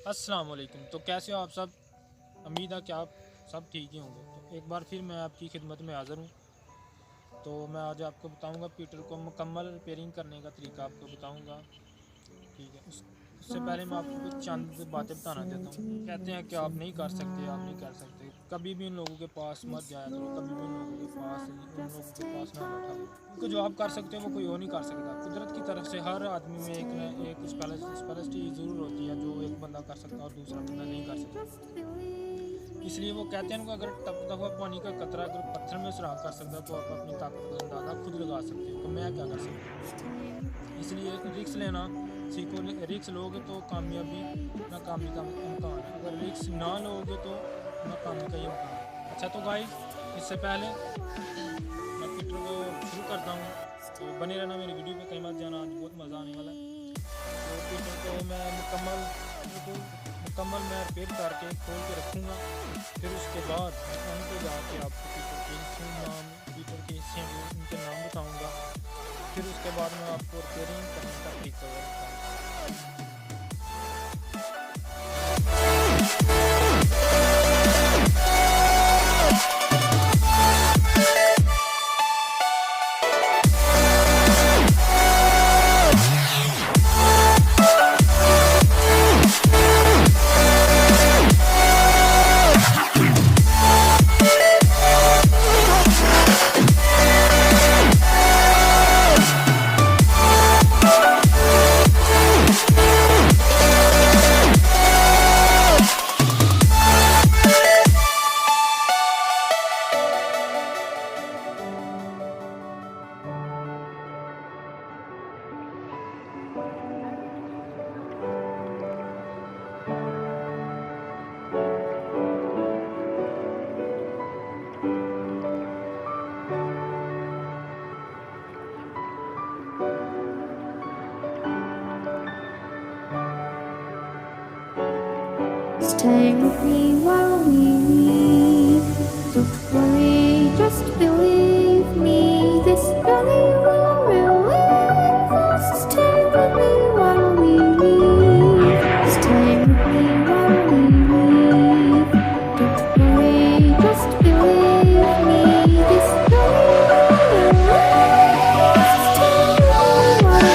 अस्सलाम वालेकुम। तो कैसे हो आप सब? उम्मीद है कि आप सब ठीक ही होंगे। तो एक बार फिर मैं आपकी खिदमत में हाज़िर हूँ। तो मैं आज आपको बताऊंगा पीटर को मुकम्मल रिपेयरिंग करने का तरीका आपको बताऊंगा। ठीक है, उससे पहले मैं आपको कुछ चंद बातें बताना चाहता हूँ। कहते हैं कि आप नहीं कर सकते, आप नहीं कर सकते। कभी भी उन लोगों के पास मत जाया करो, कभी भी उन लोगों के पास ना बैठा करो, क्योंकि जो आप कर सकते हो वो कोई और नहीं कर सकता। कुदरत की तरफ से हर आदमी में एक न एक स्पेशलिटी ज़रूर होती है, जो एक बंदा कर सकता है और दूसरा बंदा नहीं कर सकता। इसलिए वो कहते हैं कि अगर टपकता हुआ पानी का कतरा अगर पत्थर में सुराख कर सकता है तो आप अपनी ताकत का अंदाज़ा खुद लगा सकते हो कि मैं क्या कर सकता हूँ। इसलिए रिस्क लेना सीखो। रिस्क लोगे तो कामयाबी नाकामी का इम्कान है, अगर रिस्क ना लोगे तो नाकामी का ही इम्कान है। अच्छा, तो गाइस, इससे पहले मैं पीटर को शुरू करता हूँ। तो बने रहना मेरी वीडियो पे, कहीं मत जाना, आज बहुत मज़ा आने वाला है। तो पीटर को मैं मुकम्मल मैं रिपेयर करके खोल के रखूँगा। फिर उसके बाद मैं उनको जाके आपको पीटर के हिस्से हैं जो उनके नाम बताऊँगा। फिर उसके बाद मैं आपको रिपेयरिंग करने का तरीका बताऊँगा। Stay with me while we leave. Don't worry, just believe me. This journey will relieve us. Stay with me while we leave. Stay with me while we leave. Don't worry, just believe me. This journey will relieve us. Stay with me while we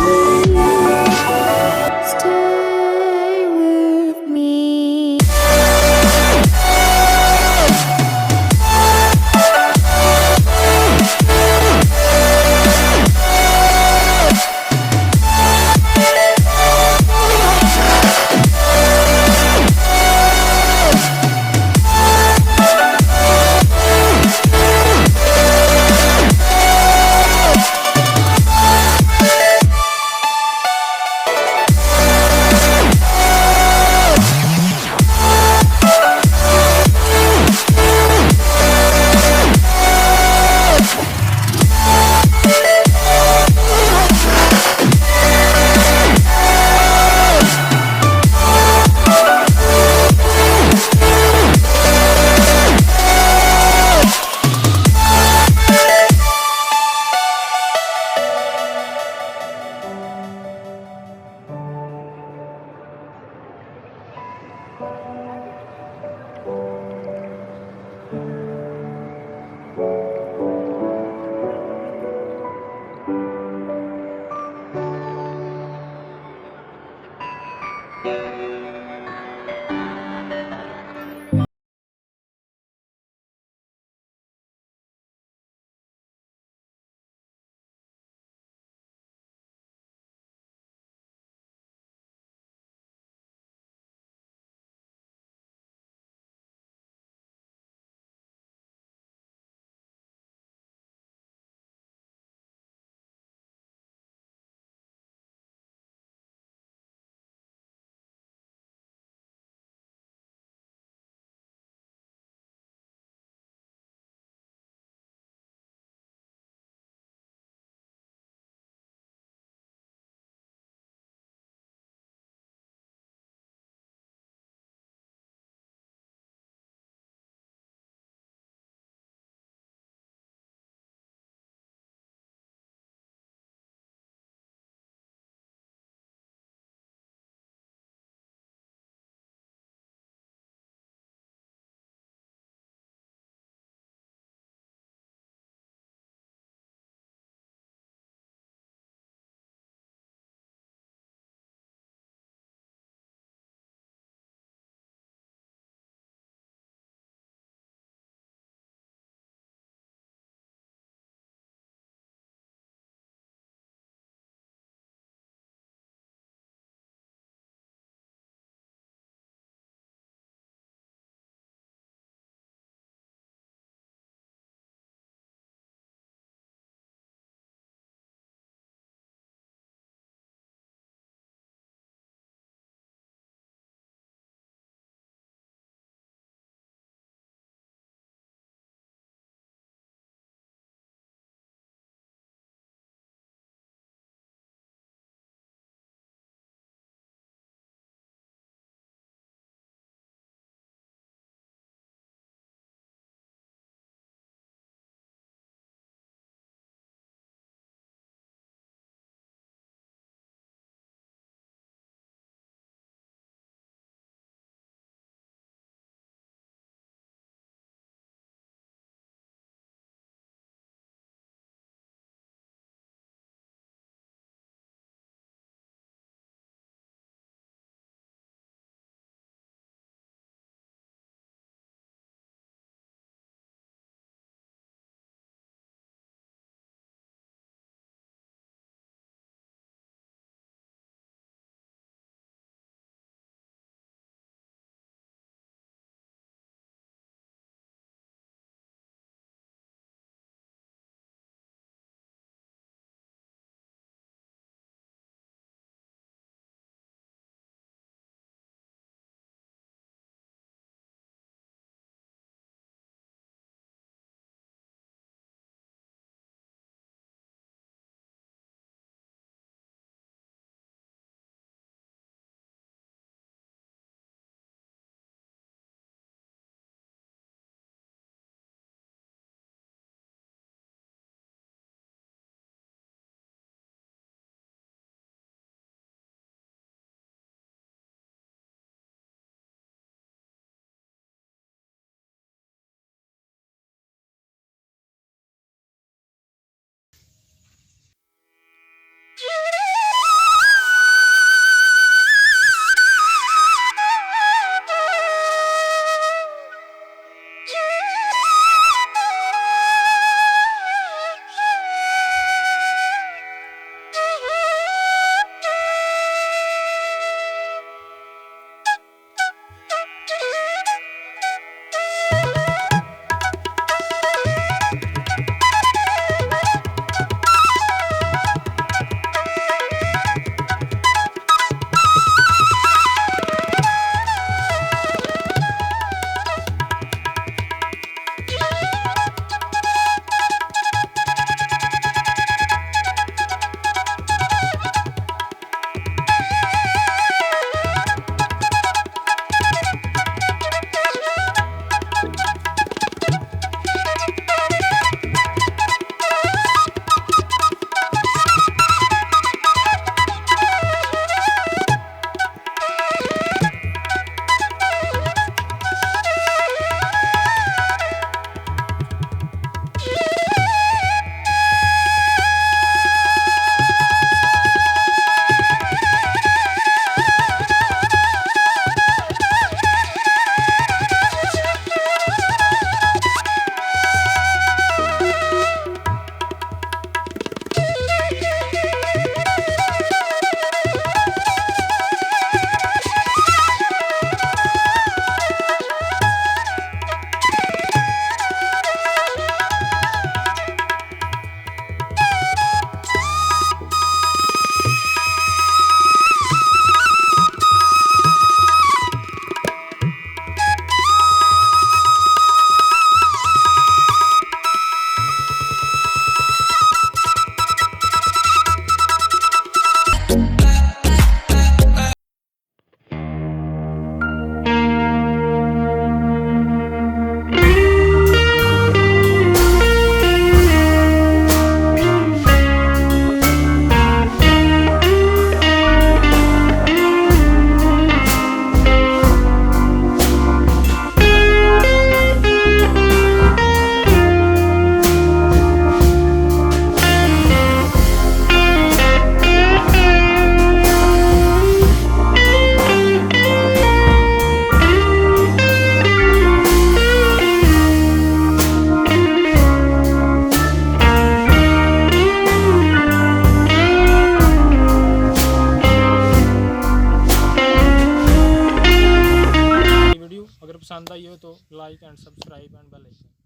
leave. Stay with me. पसंद आई हो तो like and subscribe and bell icon.